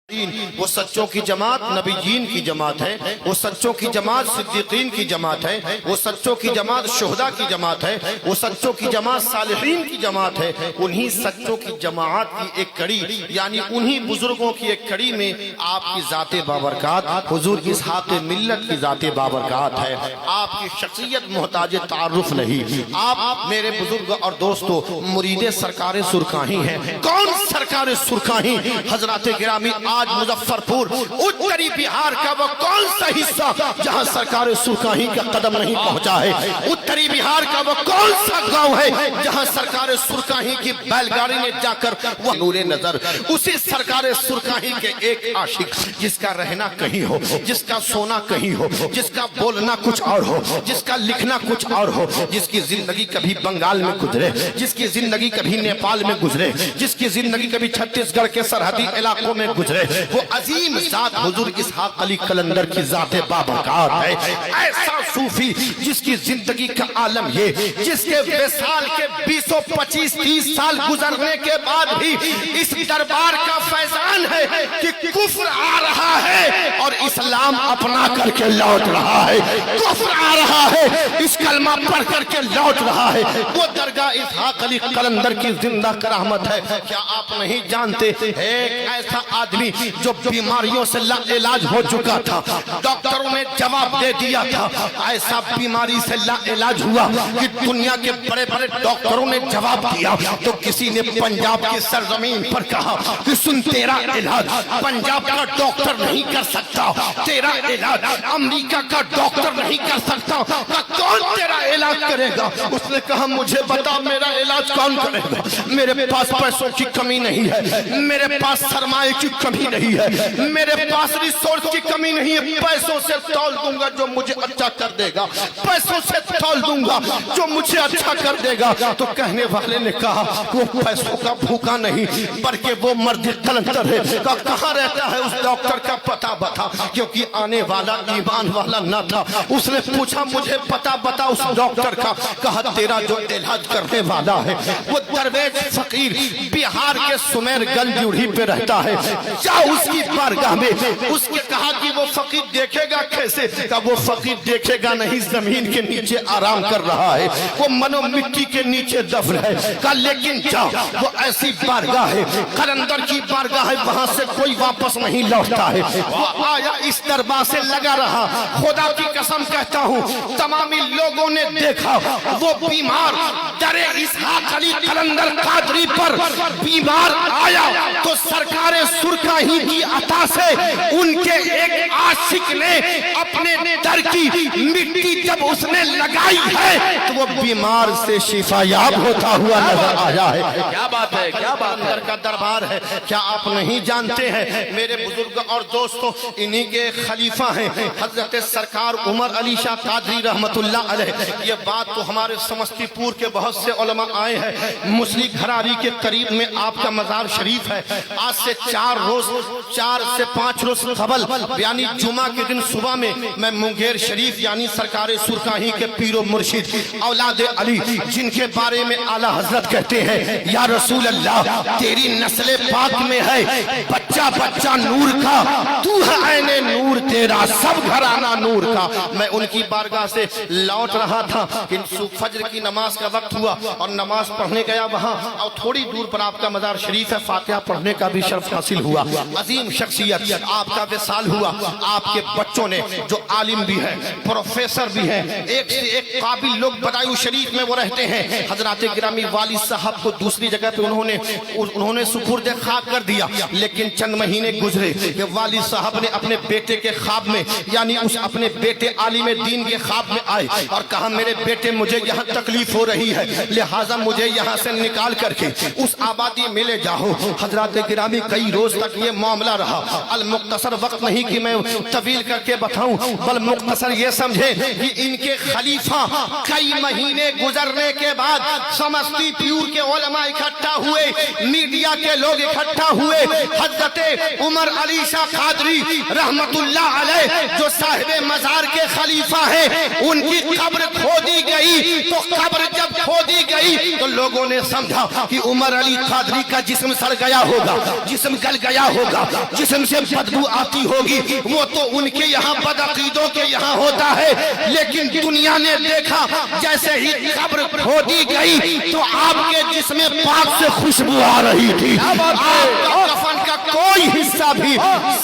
وہ سچوں کی جماعت نبیین کی جماعت ہے، وہ سچوں کی جماعت صدیقین کی جماعت ہے، وہ سچوں کی جماعت شہداء کی جماعت ہے، وہ سچوں کی جماعت صالحین کی جماعت ہے۔ انہی سچوں کی جماعت کی ایک کڑی یعنی انہی بزرگوں کی ایک کڑی میں آپ کی ذات بابرکات حضور اسحاق ملت کی ذات بابرکات ہے۔ آپ کی شخصیت محتاج تعارف نہیں۔ آپ میرے بزرگ اور دوستو مرید سرکار سرکاہی ہیں۔ کون سرکار سرکاہی؟ حضرات گرامی آج مظفرپور اتری بہار کا وہ کون سا حصہ جہاں سرکار سرکاہی کا قدم نہیں پہنچا ہے؟ اتری بہار کا وہ کون سا گاؤں ہے جہاں سرکار سرکاہی کی بیل گاڑی نے جا کر وہ نور نظر اسی سرکار سرکاہی کے ایک عاشق جس کا رہنا کہیں ہو، جس کا سونا کہیں ہو، جس کا بولنا کچھ اور ہو، جس کا لکھنا کچھ اور ہو، جس کی زندگی کبھی بنگال میں گزرے، جس کی زندگی کبھی نیپال میں گزرے، جس کی زندگی کبھی چھتیس گڑھ کے سرحدی علاقوں میں گزرے، وہ عظیم ذات حضور اسحاق علی قلندر کی ذات بابرکات ہے۔ ایسا صوفی جس کی زندگی کا عالم یہ، جس کے وصال کے 20-25-30 سال گزرنے کے بعد بھی اس دربار کا فیضان ہے کہ کفر آ رہا ہے اور اسلام اپنا کر کے لوٹ رہا ہے، کفر آ رہا ہے اس کلمہ پڑھ کر کے لوٹ رہا ہے۔ وہ درگاہ اسحاق علی قلندر کی زندہ کرامت ہے۔ کیا آپ نہیں جانتے ایک ایسا آدمی جو بیماریوں سے لا علاج ہو چکا تھا، ڈاکٹروں نے جواب دے دیا تھا، ایسا بیماری سے لا علاج ہوا کہ دنیا کے بڑے بڑے ڈاکٹروں نے جواب دیا تو کسی نے پنجاب کی سرزمین پر کہا کہ سن تیرا علاج پنجاب کا ڈاکٹر نہیں کر سکتا، تیرا علاج امریکہ کا ڈاکٹر نہیں کر سکتا، کون تیرا علاج کرے گا؟ اس نے کہا مجھے بتا میرا علاج کون کرے گا؟ میرے پاس پیسوں کی کمی نہیں ہے، میرے پاس سرمایہ کی کمی نہیں ہے، میرے پاس ریسورس کی کمی نہیں ہے، پیسوں سے تول دوں گا جو مجھے اچھا کر دے گا، پیسوں سے تول دوں گا جو مجھے اچھا کر دے گا۔ تو کہنے والے نے کہا وہ پیسوں کا بھوکا نہیں بلکہ وہ مرد قلندر ہے، کہاں رہتا ہے اس ڈاکٹر کا پتہ بتا، کیونکہ آنے والا ایمان والا نہ تھا۔ اس نے پوچھا مجھے پتہ بتا اس ڈاکٹر کا، کہا تیرا جو علاج کرنے والا ہے وہ درویش فقیر بہار کے سمیر گنج جوڑھی پہ رہتا ہے، جا اس کی بارگاہ میں۔ اس کے کہا کہ وہ فقیر دیکھے گا کیسے؟ کہا وہ فقیر دیکھے گا نہیں، زمین کے نیچے آرام کر رہا ہے، وہ منو مٹی کے نیچے دفن ہے۔ کہا لیکن جا وہ ایسی بارگاہ ہے، قلندر کی بارگاہ ہے، وہاں سے کوئی واپس نہیں لوٹتا ہے۔ وہ آیا اس دربار سے لگا رہا، خدا کی قسم کہتا ہوں تمامی لوگوں نے دیکھا وہ بیمار در اسحاق علی قلندر قادری پر بیمار آیا تو سرکار سرکاہی کی عطا سے ان کے ایک عاشق نے اپنے در کی مٹی جب اس نے لگائی ہے تو وہ بیمار سے شفا یاب ہوتا ہوا نظر آیا ہے۔ کیا بات ہے، کیا بات ہے، کا دربار ہے۔ کیا آپ نہیں جانتے ہیں میرے بزرگ اور دوستوں انہی کے خلیفہ ہیں حضرت سرکار عمر علی شاہ قادری رحمت اللہ علیہ۔ یہ بات تو ہمارے سمستی پور کے بہت سے علماء آئے ہیں، مسلک گھراری کے قریب میں آپ کا مزار شریف ہے۔ آج سے 4 سے 5 روز قبل یعنی جمعہ کے دن صبح میں میں منگیر شریف یعنی سرکار سرکاہی کے پیر و مرشد اولاد علی جن کے بارے میں اعلیٰ حضرت کہتے ہیں یا رسول اللہ تیری نسل پاک میں ہے بچہ بچہ نور کا، تو ہے عین نور تیرا سب گھرانہ نور کا۔ میں ان کی بارگاہ سے لوٹ رہا تھا کہ فجر کی نماز کا وقت ہوا اور نماز پڑھنے گیا وہاں، اور تھوڑی دور پر آپ کا مزار شریف ہے، فاتحہ پڑھنے کا بھی شرف حاصل ہوا۔ عظیم شخصیت آپ کا وصال ہوا، آپ کے بچوں نے جو عالم بھی ہے پروفیسر بھی ہے، ایک سے ایک قابل لوگ بدایو شریف میں وہ رہتے ہیں۔ حضرات گرامی والد صاحب کو دوسری جگہ پہ انہوں نے سپرد خاک کر دیا، لیکن چند مہینے گزرے کہ والد صاحب نے اپنے بیٹے کے خواب میں یعنی اس اپنے بیٹے عالم دین کے خواب میں آئے اور کہا میرے بیٹے مجھے یہاں تکلیف ہو رہی ہے لہٰذا مجھے یہاں سے نکال کر کے اس آبادی میں لے جاؤ۔ حضرات گرامی کئی روز تک یہ معاملہ رہا، المختصر وقت نہیں کہ میں طویل کر کے بتاؤں بل مختصر یہ سمجھے کہ ان کے خلیفہ کئی مہینے گزرنے کے بعد سمستی پیور کے علماء اکٹھا ہوئے، میڈیا کے لوگ اکٹھا ہوئے، حضرت عمر علی شاہ قادری رحمت اللہ علیہ جو صاحب مزار کے خلیفہ ہیں، ان کی قبر کھودی گئی تو قبر جب کھودی گئی تو لوگوں نے سمجھا کہ عمر علی قادری کا جسم سڑ گیا ہوگا، جسم گل گیا ہوگا، جسم سے بدبو آتی ہوگی، وہ تو ان کے یہاں بدعقیدوں کے یہاں ہوتا ہے۔ لیکن دنیا نے دیکھا جیسے ہی قبر کھودی گئی تو آپ کے جسم پاک سے خوشبو آ رہی تھی، آپ کا کفن کا کوئی حصہ بھی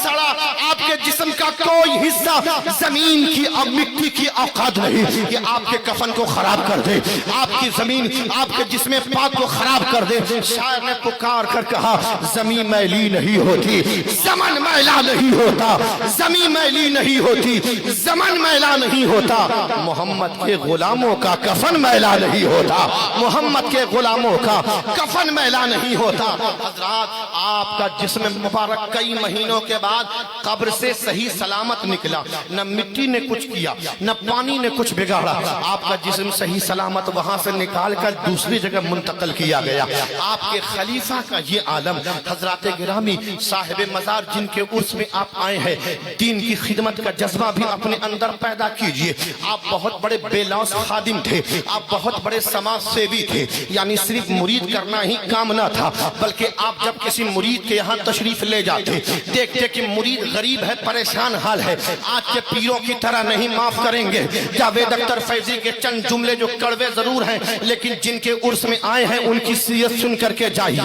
سڑا، آپ کے جسم کا کوئی حصہ زمین کی اور مٹی کی اوقات نہیں کہ آپ کے کفن کو خراب کر دے، آپ کی زمین آپ کے جسم پاک کو خراب کر دے۔ شاعر نے پکار کر کہا زمین میلی نہیں ہوتی، زمن میلا نہیں ہوتا، زمین میلی نہیں ہوتی، زمن میلا نہیں ہوتا، محمد کے غلاموں کا کفن میلا نہیں ہوتا، محمد کے غلاموں کا کفن میلا نہیں ہوتا۔ حضرات آپ کا جسم مبارک کئی مہینوں کے بعد قبر سے صحیح سلامت نکلا، نہ مٹی نے کچھ کیا، نہ پانی نے کچھ بگاڑا، آپ کا جسم صحیح سلامت وہاں سے نکال کر دوسری جگہ منتقل کیا گیا۔ آپ کے خلیفہ کا یہ عالم، حضرات گرامی صاحب مزار جن کے عرس میں آپ آئے ہیں، دین کی خدمت کا جذبہ بھی اپنے اندر پیدا کیجئے۔ آپ بہت بڑے بے لوث خادم تھے، آپ بہت بڑے سماج سیوی تھے، یعنی صرف مرید کرنا ہی کام نہ تھا، بلکہ آپ جب کسی مرید کے یہاں تشریف لے جاتے، دیکھتے کہ مرید غریب ہے، پریشان حال ہے، آج کے پیروں کی طرح نہیں معاف کریں گے۔ جاوید اختر فیضی کے چند جملے جو کڑوے ضرور ہیں لیکن جن کے عرس میں آئے ہیں ان کی سیرت سن کر کے جائیے۔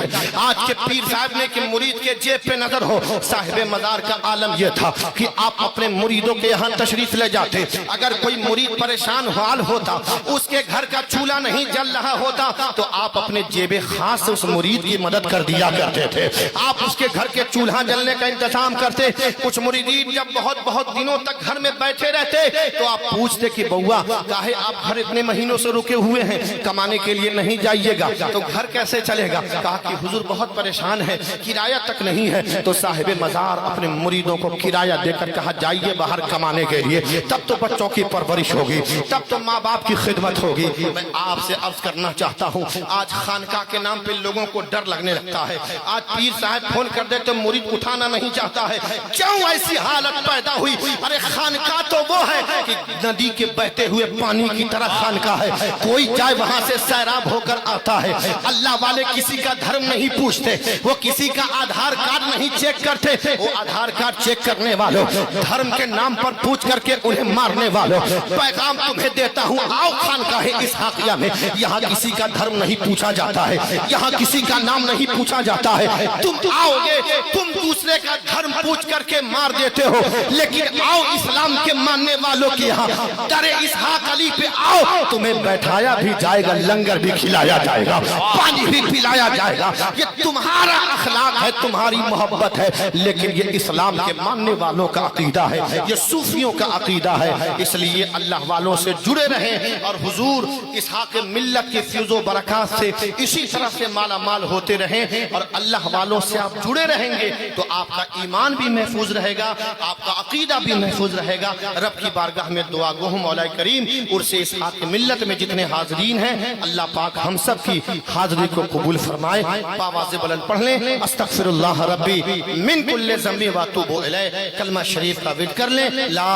آج کے پیر صاحب نے کہ مرید کے جیب پہ نظر ہو، صاحب مزار کا عالم یہ تھا کہ آپ اپنے مریدوں کے یہاں تشریف لے جاتے، اگر کوئی مرید پریشان حال ہوتا، اس کے گھر کا چولہا نہیں جل رہا ہوتا تو آپ اپنے جیب خاص سے اس مرید کی مدد کر دیا کرتے تھے، آپ اس کے گھر کے چولہا جلنے کا انتظام کرتے۔ کچھ مریدین جب بہت دنوں تک گھر میں بیٹھے رہتے تو آپ پوچھتے کہ بہوا کاہے آپ گھر اتنے مہینوں سے رکے ہوئے ہیں، کمانے کے لیے نہیں جائیے گا تو گھر کیسے چلے گا؟ کہا کہ حضور بہت پریشان ہے، کرایہ تک نہیں ہے۔ تو صاحب مزار اپنے مریدوں کو کرایہ دے کر کہا جائیے باہر کمانے کے لیے، تب تو بچوں کی پرورش ہوگی، تب تو ماں باپ کی خدمت ہوگی۔ میں آپ سے عرض کرنا چاہتا ہوں، آج خانقاہ کے نام پہ لوگوں کو ڈر لگنے لگتا ہے، آج پیر صاحب فون کر دے تو مرید اٹھانا نہیں چاہتا ہے، کیوں ایسی حالت پیدا ہوئی؟ ارے خانقاہ تو وہ ہے کہ ندی کے بہتے ہوئے پانی کی طرح خانقاہ ہے، کوئی جائے وہاں سے سیراب ہو کر آتا ہے۔ اللہ والے کسی کا دھرم نہیں پوچھتے، وہ کسی کا آدھار کارڈ نہیں چیک کرتے، وہ آدھار کارڈ چیک کرنے والوں، دھرم کے نام پر پوچھ کر کے انہیں مارنے والوں، پیغام تمہیں دیتا ہوں، آؤ خانقاہ اسحاقیہ میں، یہاں کسی کا دھرم نہیں پوچھا جاتا ہے، یہاں کسی کا نام نہیں پوچھا جاتا ہے۔ تم آؤ گے، تم دوسرے کا دھرم پوچھ کر کے مار دیتے ہو، لیکن آؤ اسلام کے ماننے والوں کے یہاں در اسحاق علی پہ آؤ، تمہیں بیٹھایا بھی جائے گا، لنگر بھی کھلایا جائے گا، پانی بھی پلایا جائے گا۔ یہ تمہارا اخلاق ہے، تمہاری محبت ہے، لیکن یہ اسلام کے ماننے والوں کا عقیدہ ہے، یہ صوفیوں کا عقیدہ ہے۔ اس لیے اللہ والوں سے جڑے رہیں اور حضور اسحاق ملت کے فیض و برکات سے اسی طرح سے مالا مال ہوتے رہیں، اور اللہ والوں سے آپ جڑے رہیں گے تو آپ کا ایمان بھی محفوظ رہے گا، آپ کا عقیدہ بھی محفوظ رہے گا۔ رب کی بارگاہ میں دعا گو ہوں مولا کریم عرس اسحاق ملت میں جتنے حاضرین ہیں، اللہ پاک ہم سب کی حاضری کو قبول فرمائے۔ باواز بلند پڑھ لیں، استغفر اللہ ربی من کل ذنب واتوب الیہ، کلمہ شریف کا ورد کر لیں۔ لا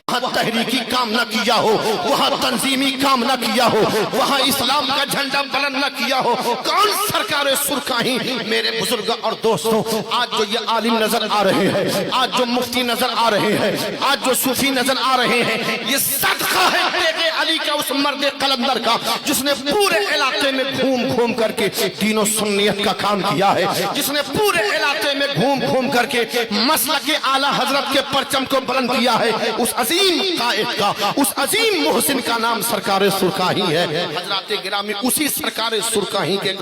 وہاں تحریکی کام نہ کیا ہو، وہاں تنظیمی کام نہ کیا ہو، وہاں اسلام کا جھنڈا بلند نہ کیا ہو، کون سرکار سرکاہی؟ میرے بزرگ اور دوستوں، آج جو یہ عالم نظر آ رہے ہیں، آج جو مفتی نظر آ رہے ہیں، آج جو صوفی نظر آ رہے ہیں، یہ صدقہ ہے بیٹے علی کا، اس مرد قلندر کا جس نے پورے علاقے میں گھوم کر کے دین و سنیت کا کام کیا ہے، جس نے پورے علاقے میں گھوم کر کے مسلک اعلیٰ حضرت کے پرچم کو بلند کیا ہے۔ اس عظیم قائد کا، اس عظیم محسن کا نام سرکار سرکاہی ہے۔ حضرات گرامی، اسی سرکار سرکاہی کے